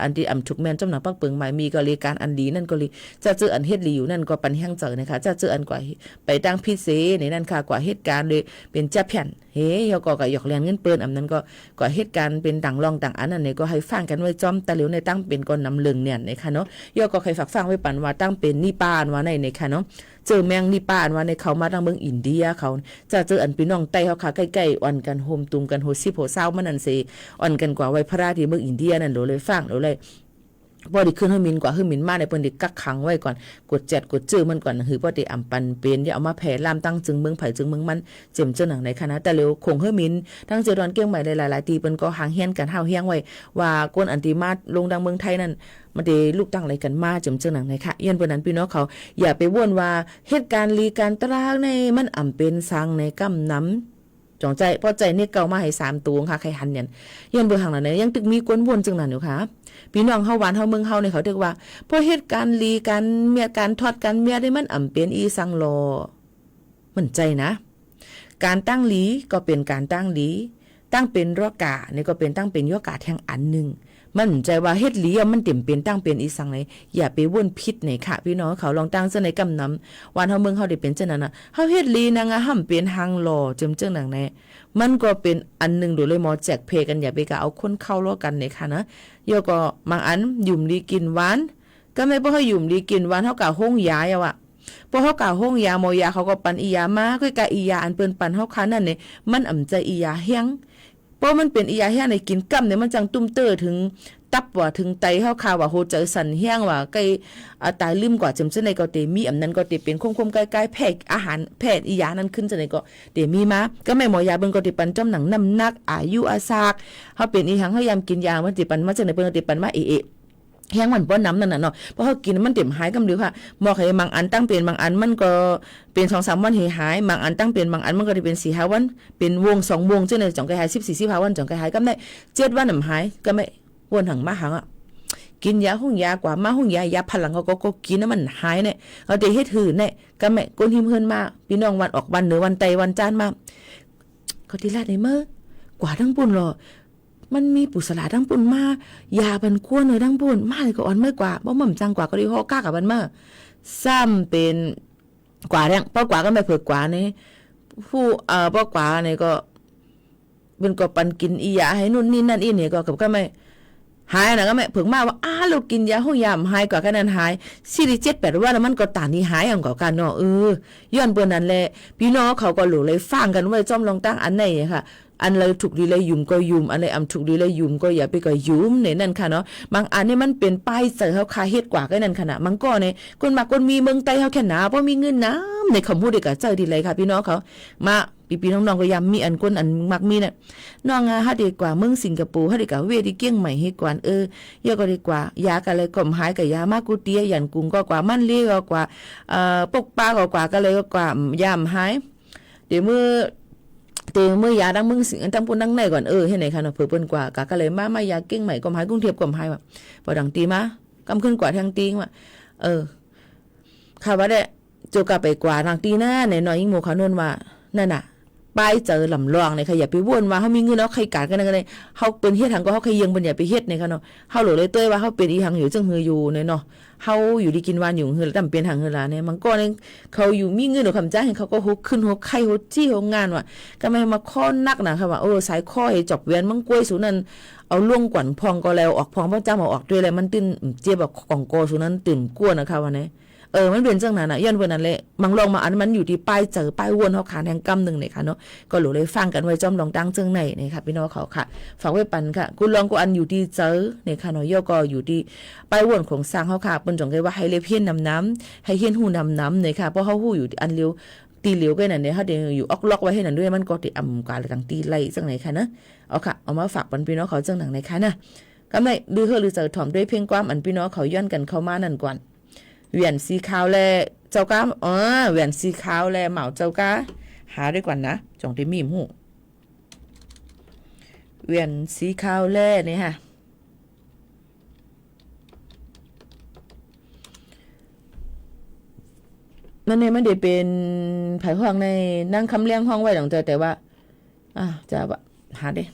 อันที่ถูกแม่นจำหนักปักเปิงหมายมีก็เลยการอันดีนั่นก็เลยจะเจออันเฮ็ดลีอยู่นั่นก็ปันแห้งเจอนะคะจะเจออันกว่าไปตั้งพิเศษในนั่นค่ะกว่าเหตุการณ์เลยเป็นจับแผ่นเฮ้ยก็หยอกเลียนเงินเปิ้นอันนั้นก็กว่าเหตุการณ์เป็นต่างรองต่างอันนั้นเนี่ยก็ให้ฟังกันไว้จอมตะเหลียวในตั้งเป็นก้นนำเลืองเนี่ยนะคะเนาะยก็ใครฝากฟังไว้ปันว่าตั้งเป็นนิปานว่าในค่ะเนาะเจอแมงนิปานว่าในเขามาทางเมืองอินเดียเขาจะเจออันพี่น้องไต้เขาค่ะใกล้ๆอ่อนกันโฮมตุมกันโฮซิโหเศร้ามันนั่นสิอ่อนกันกว่าไว้พระราชที่เมืองอินเดียนั่นโหเลยฟังโหเลยพอดีขึ้นเฮมินกว่าเฮมินมาในเปิ้นดิกักขังไว้ก่อนกดแจดกดจื้อมันก่อนคือพอดีอำปันเป็นอย่าเอามาแผ่ลามตั้งจึงเมืองไผ่จึงเมืองมันเจ็มเจ้าหนังในคณะแต่เร็วคงเฮมินทั้งเจดอนเกี้ยงใหม่หลายๆตีเปิ้นก็หางเฮียนกันห้าวเฮียงไว้ว่าก้นอันติมาลงดังเมืองไทยนั่นมันได้ลูกตั้งอะไรกันมาเจ็มเจ้าหนังในค่ะเอี้ยนเปิ้นนั้นพี่น้องเขาอย่าไปว่นว่าเหตุการณ์ลีการตรางในมันอำเป็นสังในกำน้ำจองใจพอใจเนี่ยเก่ามาให้3ตัวค่ะใครหันเนี่ยเอี้ยนเบิ่งหางนั้นยังตึกมีกวนวนจังนั้นอยู่ค่ะพี่น้องเฮาหวานเฮาเมืองเฮาเนี่ยเขาเรียกว่าพอเหตุการณ์ลีกันเมียการทอดกันเมียได้มันอำเป็นอีสังโลมันใจนะการตั้งลีก็เป็นการตั้งลีตั้งเป็นรอกาเนี่ยก็เป็นตั้งเป็นยอกาแทงอันนึงมันใจว่าเฮ็ดลีมันเต็มเป็นตั้งเป็นอีสังเลยอย่าไปวนพิษไหนค่ะพี่น้องเขาลองตั้งซะในกำนำวันเฮาเมืองเฮาได้เป็นจังนั้นน่ะเฮาเฮ็ดลีนางห่ำเป็นหางหล่อจำจังหนังแน่มันก็เป็นอันนึงโดยเลยหมอแจกเพกันอย่าไปกะเอาคนเข้าล้อกันในค่ะนะยก็บางอันยุ่มลีกินหวานก็ไม่บ่ให้ยุ่มลีกินหวานเฮากะห้องยาอ่ะพอเฮากะห้องยาหมอยาเขาก็ปันอียามาค่อยกะอียาอันเปิ้นปันเฮาคันนั่นนี่มันอำใจอียาเฮียงเพราะมันเป็นอียาเฮียงในกินกำเนี่ยมันจังตุ้มเตอถึง ตับว่าถึงไตเฮาข่าวว่าโหเจอสันเฮียงว่าไกตายลืมกว่าจำจังได๋ก็เตมีอำนั้นก็เตเป็นคมๆใกล้ๆแพทย์อาหารแพทย์อีหยานั้นขึ้นจังได๋ก็เตมีมาก็แม่หมอยาเบิ่งก็เตปันจ้ำหนังน้ำหนักอายุอาซากเฮาเป็นอีหังเฮายามกินยามันสิปันมาจังได๋เพิ่นก็ติปันมาเอะแห้งมันบ่น้ำนั่นน่ะเนาะเพราะเขากินมันเต็มหายกำเดียวค่ะหมอกให้บางอันตั้งเป็นบางอันมันก็เป็น 2-3 วันหายบางอันตั้งเป็นบางอันมันก็ได้เป็น 4-5 วันเป็นวง2วงจังได๋จ่องก็หาย14-15 วันจ่องก็หายก็ได้7วันน่ะหายก็ไม่วนหังมาหังอ่ะกินยาห้องยากว่ามาห้องยาพลังก็กินแล้วมันหายเนี่ยเอาแต่เฮ็ดหื่นเนี่ยก็แม่ก้นหิมเฮินมาพี่น้องวันออกวันเหนือวันไตวันจานมาก็ทีละได้มื้อกว่าทั้งปุ่นหรอมันมีปุสลาทั้งปุ่นมายาบันคั่วเนยทั้งปุ่นมาเลยก็อ่อนเมื่อกว่าบ่หม่ำจังกว่าก็ได้ฮอก้ากับมันมาซ้ำเป็นกว่าเนี่ยป้ากว่าก็ไม่เผือกกว่านี่ผู้ป้ากว่าเนี่ยก็เป็นก็ปันกินอียาให้นู่นนี่นั่นอีเนี่ยก็ไม่หายนะก็ไม่เพิ่งมาว่าเรากินยาห้องยามหายกว่ากันนั้นหาย47-8 วันแล้วมันก็ตานที่หายอย่างกว่ากันเนาะย้อนเปิ้นนั่นแหละพี่น้องเขาก็หลูเลยฟังกันไว้จ้อมลองตั้งอันไหนค่ะอันเลยถูกดีเลยยุ่มก็ยุ่มอันเลยถูกดีเลยยุ่มก็อย่าไปก็ยุ่มเนี่ยนั่นค่ะเนาะบางอันนี่มันเป็นป้ายเสือเขาคาเฮ็ดกว่าก็นั่นขนาดมันก็เนี่ยคนมาคนมีเมืองไต้เขาแค่หนาเพราะมีเงินน้ำในคำพูดเด็กก็เจอดีเลยค่ะพี่น้องเขามาพี่น้องๆก็ยำมีอันคนอันมักมีเนี่ยน้องฮะดีกว่าเมืองสิงคโปร์ฮะดีกว่าเวทีเกี้ยงใหม่ให้กว่าเยอะก็ดีกว่ายากันเลยก็หายกับยามากูเตียยันกุ้งก็กว่ามันเลี้ยก็กว่าปกป้าก็กว่าก็เลยก็กว่ายามหายเดี๋ยวเมื่อยาดังมึงสิงตั้งปุ่นดังในก่อนเห็นไหนคะเนาะเผื่อเปิ้นกว่ากะก็เลยมายาเก้งใหม่ก็หายกรุงเทพก็หายว่าพอดังตีมากำขึ้นกว่าทางตีว่าค่ะว่าได้โจกะไปกว่าทางตีหน้าในน้อยยิ่งโมเขานนว่านั่นน่ะป้ายเจอลำลองเนี่ยค่ะอย่าไปวนว่าเฮามีเงินแล้วใครกาดกันได้เฮาเป็นเฮ็ดทางก็เฮาใครยังบ่อย่าไปเฮ็ดเนี่ยค่ะเนาะเฮาหลเลยเต้ยว่าเฮาเป็นอีหังอยู่จังหืออยู่เนี่ยเนาะเฮาอยู่ดีกินวานอยู่หือแล้วตำเป็นทางหือลาเนี่ยมันก็เนี่ยเขาอยู่มีเงินหรือคำจ้างให้เขาก็ฮกขึ้นฮกไข่ฮกจี้ฮกงานว่ะก็ไม่มาข้อนักนะค่ะว่าสายข้อให้จบเวียนมังกล้วยสูนั้นเอาล่วงกวนพองก็แล้วออกพองพระเจ้ามาออกด้วยแล้วมันตื่นเจ็บแบบกองโกสูนั้นตื่นกลัวนะคะว่าเนี่ยมันเป็นจังนั้นน่ะย้อนเพิ่นนั่นแหละมังลองมาอันมันอยู่ที่ป้ายเจอป้ายวนเฮาขานแห่งกำนึงนี่ค่ะเนาะก็หลูเลยฟังกันไว้จอมลองดังจังไหนนี่ค่ะพี่น้องเขาค่ะฝากไว้ปันค่ะกูลองกูอันอยู่ที่เจอนี่ค่ะเนาะย่อก็อยู่ที่ป้ายวนของสร้างเฮาค่ะเปิ้นจงไว้ว่าให้เล็บเฮียนน้ำให้เฮียนหูน้ำนี่ค่ะเพราะเฮาฮู้อยู่อันเลียวตีเหลียวกันนั่นเนี่ยเฮาได้อยู่ออกล็อกไว้ให้นั่นด้วยมันก็สิอำกาต่างตีไล่จังไหนค่ะนะเอาค่ะเอามาฝากปันพี่น้องเขาจังหนังไหนค่ะนะก็ไม่ลือเฮอหรือเจอถ่อมด้วยเพียงความอันพี่น้องเขาย้อนกันเข้ามานั่นก่อนเวียนสีขาวแลเจ้าก้าเวียนสีขาวแลเหมาเจ้าก้าหาด้วยก่อนนะจงได้มีหูเวียนสีขาวแลนี่ค่ะมันเนี่ยมันได้เป็นไผ่ห้องในนั่งคำเลี้ยงห้องไว้หลังแต่ว่าจะหาได้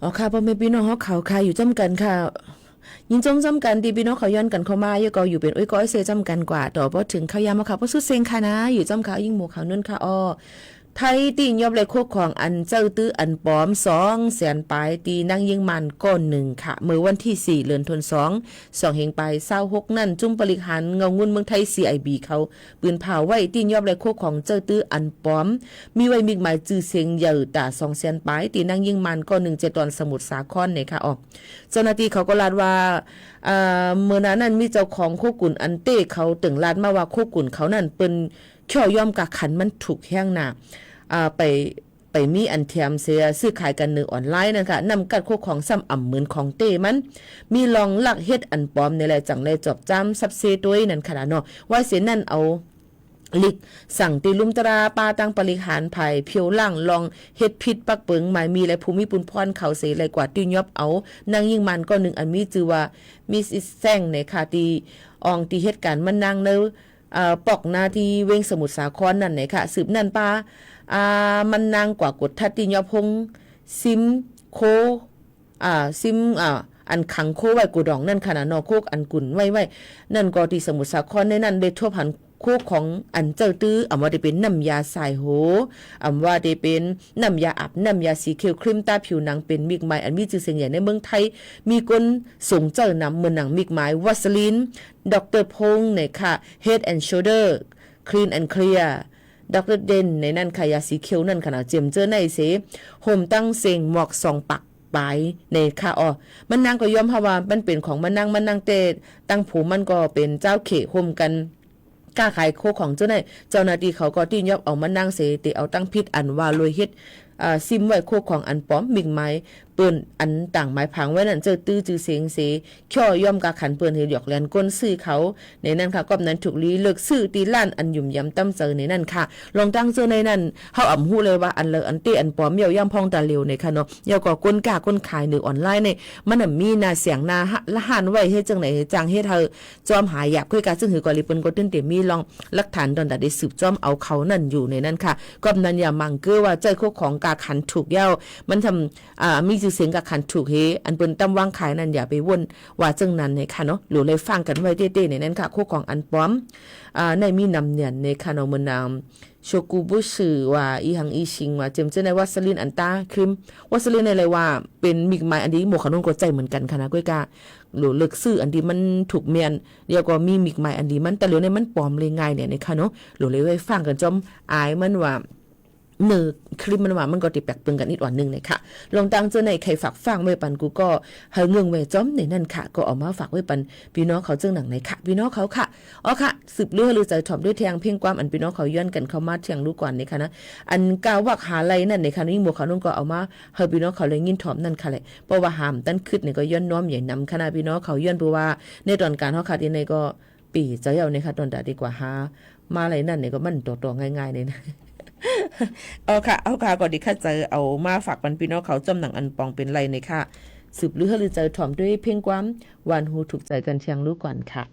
อ๋อค่ะพ่อแม่พี่น้องเฮาเขาค่ะอยู่จำกันค่ะยินจำกันดีพี่น้องเขาย้อนกันเข้ามาอยู่ก็อยู่เป็นอ้อยก้อยเซจำกันกว่าต่อพอถึงข้าวยามมาค่ะเพราะสุดเซ็งค่ะนะอยู่จำข่าวยิ่งหมู่ข่าวนั่นค่ะอ้อไทยตีนยอบเลยโคกของอันเจ้าตื้ออันปลอม200,000ปลายตีนั่งยิงมันก้อนหนึ่งค่ะเมื่อวันที่4เดือนธันวาคม2เฮงไป26นั่นจุ่มปริหารเงางุนเมืองไทย CIB เขาปืนเผาไว้ตีนยอบเลยโคกของเจ้าตื้ออันปลอมมีไว้มีหมายจื่อเสียงใหญ่ตา200,000ปลายตีนั่งยิงมันก้อนหนึ่ง7ตอนสมุทรสาครเนี่ยค่ะอ๋อเจ้าหน้าที่เขาก็ลาดว่าเมื่อนั้นมีเจ้าของโคกุ่นอันเต้เขาตึงลาดมาว่าโคกุ่นเขานั่นเป็นเขี่ย่อมกะขันมันถูกแห้งหนาไปมีอันเทียมเสียซื้อขายกัน1ออนไลน์นั่นค่ะนำกัดโคของซ้ำอ่ำเหมือนของเต้มันมีลองลักเฮ็ดอันปลอมในแหละจังเลยจอบจ้ำซับเซด้วยนั่นค่ะเนาะว่าเสียนั่นเอาลิกสั่งตีลุมตราปาตังปริหารไผ่เพียวล่างลองเฮ็ดพิษปักเปิงหมายมีและภูมิปุนพรเขาเสไรกว่าตียอบเอานางยิ่งมันก็หนึ่งอันมีจือว่ามิสอิสแซงในค่ะตีอองตีเฮ็ดการมันนางเนปอกนาที่เวงสมุทรสาครนั่นไหนค่ะสืบนั่นปามันนางกว่ากดทัดติยอพงซิมโคซิมอันขังโคไว้กูดองนั่นขนาดนอโคกอันกุ่นไว้นั่นก็ที่สมุทรสาครในนั้นได้ทั่วพันโคกของอันเจ้าตื้อว่าได้เป็นน้ำยาสายโหว่าได้เป็นน้ำยาอาบน้ำยาสีเขียวครีมตาผิวหนังเป็นมิกไม้อันมีชื่อเสียงใหญ่ในเมืองไทยมีคนส่งเจ้านำเมืองหนังมิกไม้วัสลินดร.พงษ์เนี่ยค่ะ Head and Shoulder Clean and Clear ดร.เดนในนั่นค่ะยาสีเขียวนั่นขนาดเจียมเจอในเสห่มตั้งเสียงหมอกสองปักปลายในค่ะมันนางก็ยอมภาวะมันเป็นของมันนางเตตั้งผูมันก็เป็นเจ้าเขห่มกันกล้าขายโคของเจ้าหน้าที่เขาก็ที่ยอบเอามานั่งเสติเอาตั้งพิษอันว่าลอยเฮ็ดซิมไว้โคของอันป้อมมิงไม้เปิ้นอันต่างไม้พังไว้นั่นเจอตื้อจือเสียงเสข่อย่อมกะขันเปิ้นเฮ็ดหยอกแลนก้นซื้อเขาในนั้นค่ะก็นั้นถูกลีเลิกซื้อตีล้านอันยุ่มยำต้ำเจอในนั้นค่ะลองตั้งเจอในนั้นเฮาอ่ำฮู้เลยว่าอันเลออันเตอันป้อมเหี่ยวย่ำพองตาเหลวในค่ะเนาะเหี่ยวก็ก้นกล้าก้นขาย1ออนไลน์ในมันน่ะมีหน้าเสียงหน้าละหันไว้เฮ็ดจังไหนจังเฮ็ดเฮาจอมหาหยาบคือการซึ่งหือก็ลิเปิ้นก็ตื้นเต็มมีลองหลักฐานดอนดาได้สืบจอมเอาเขานั่นอยู่ในนั้นค่ะก็นั้นอย่ามังเกือว่าใจโคของกาขันถูกเย้ามันทำมีชื่อเสียงกาขันถูกเฮอันเปิ้นตำวางขายนั่นอย่าไปวนว่าจังนั้นในค่ะเนาะหรือเลยฟังกันไว้เต้ๆในนั้นค่ะโคของอันป้อมในมีนำเนี่ยในค่ะเนาะมื้อนามโชกุบุสึว่าอีหังอีชิงว่าเจิมเจอในวัสลินอันตาครีมวัสลินในอะไรว่าเป็นมิกไม้อันนี้หมวกขนมกดใจเหมือนกันค่ะนะก้อยกาหรือเลิกซื้ออันที่มันถูกเมียนเดี๋ยวก็มีมิกไม้อันนี้มันแต่เหลือในมันปลอมเลยง่ายเนี่ยในค่ะเนาะหรือเลยไว้ฟังกันจอมอายมันว่าเนื้อคลิปมันว่ามันก็ติดแปลกปึงกันนิดวันนึงเลยค่ะลองตั้งเจอในใครฝากฟังไว้ปันกูก็เฮาเงืองไว้จ้อมในนั่นค่ะก็ออกมาฝากไว้ปันพี่น้องเขาเจ้าหนังไหนค่ะพี่น้องเขาค่ะค่ะสืบเรื่องหรือใจถ่อมด้วยเทียงเพ่งความอันพี่น้องเขาย้อนกันเข้ามาเทียงรู้ก่อนนี่ค่ะนะอันกาววักหาไรนั่นในค่ะนี่หมู่เขานุ่งก็เอามาเฮาพี่น้องเขาเลยยินถ่อมนั่นค่ะแหละเพราะว่าหามตั้นขึ้นนี่ก็ย้อนน้อมใหญ่นำคณะพี่น้องเขาย้อนเพราะว่าในตอนการเฮาขาดในก็ปีเจ้าเยาในค่ะตอนดาดีกว่าหามาอะไรนั่นนี่ก็มันตัวๆง่ายๆเลยนะค่ะก่อนดีค่ะเจอเอามาฝากปันพี่น้องเขาจำหนังอันปองเป็นไรในค่ะสืบหรือเจอถ่อมด้วยเพ่งความหวานหูถูกใจกันเชียงรู้ก่อนค่ะ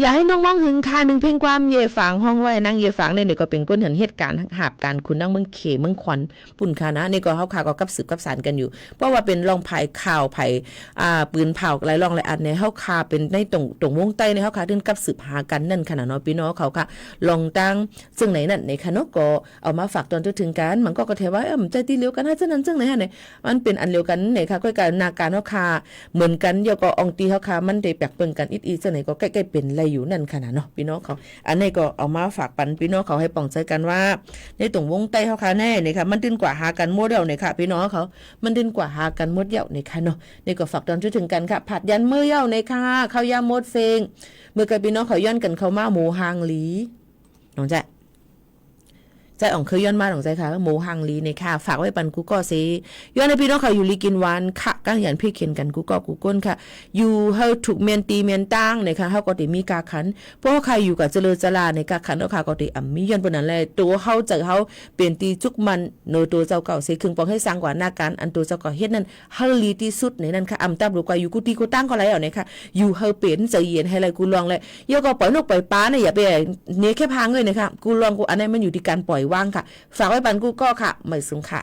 อย่าให้น้องมองหึงค่าหนึ่งเพ่งความเย่ฝางห้องไว้นางเย่ฝางเนี่ยก็เป็นก้นเห็นเหตุการณ์หาบการคุณนั่งเมืองเขเมืองขวัญปุ่นคานะนี่ก็เฮาข่าวก็กับสืบกับสารกันอยู่เพราะว่าเป็นรองภัยข่าวภัยปืนเผาหลายรองหลายอันในเฮาข่าเป็นในตรงวงใต้ในเฮาข่าถึงกับสืบหากันนั่นขนาดเนาะพี่น้องเขาค่ะลองตั้งซึ่งไหนนั่นในคณะก็เอามาฝากตอนถึงกันมันก็เทว่ามันใจตีเลียวกันฮะจังนั้นจังไหนฮะเนี่ยมันเป็นอันเดียวกันไหนค่ะก็การนาการเฮาข่าเหมือนกันเดี๋ยวก็อองตีเฮาข่ามันได้แปลกเปิ้นกันอีจังไหนก็ใกล้ๆเป็นอะไรอยู่นั่นขนาดเนาะพี่น้องเขาอันนี้ก็เอามาฝากปันพี่น้องเขาให้ป้องใจกันว่าในตรงวงใต้เฮาข่าแน่นี่ค่ะมันดิ้นกว่าหากันหมดเดียวนี่ค่ะพี่น้องเขามันดิ้นกว่าหากันหมดเดียวนี่ค่ะเนาะนี่ก็ฝากตอนถึงกันค่ะผัดยันมื้อเย้านี่ค่ะข้าวยามหมดเซงเมื่อกับพี่น้องเขาย้อนกันเข้ามาหมูหางหลีน้องแจ๊ใจอ่องเคยย้อนมาของใจค่ะหมูหังลีในค่ะฝากไว้ปันกูก็สิย้อนในพี่น้องเขาอยู่ลีกินวันค่ะก้างหยันพี่เขียนกันกูก็กูก้นค่ะอยู่เฮาถูกเมียนตีเมียนตั้งในค่ะเฮาก็ติมีกาขันเพราะใครอยู่กับเจริญจลาในกาขันเอาค่ะก็ติมีย้อนปนนั้นแหละตัวเฮาเจอเฮาเปลี่ยนตีจุกมันโนตัวเจ้าเก่าสิครึ่งปองให้สร้างกว่าหน้าการอันตัวเจ้าเก่าเฮ็ดนั้นเฮาลีที่สุดในนั้นค่ะตับรู้กว่าอยู่กูตีกูตั้งก็แล้วเนี่ยค่ะอยู่เฮาเปลี่ยนใจเย็นให้ไรกูลองเลยเยอะก็ปล่อยนกปล่อยปลาเนี่ยอย่าไปเนี้ยแค่พังเลยนะคะกูลองกูอันนี้มันอยู่ที่การปล่อยว่างค่ะฝากไว้ปันกูก็ค่ะไม่ซึ้งค่ะ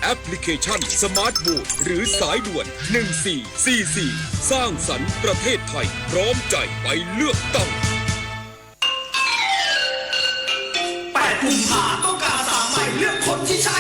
แอปพลิเคชันสมาร์ทโหวตหรือสายด่วน1444สร้างสรรค์ประเทศไทยพร้อมใจไปเลือกตั้ง8 กุมภาพันธ์ต้องการสามใหม่เลือกคนที่ใช่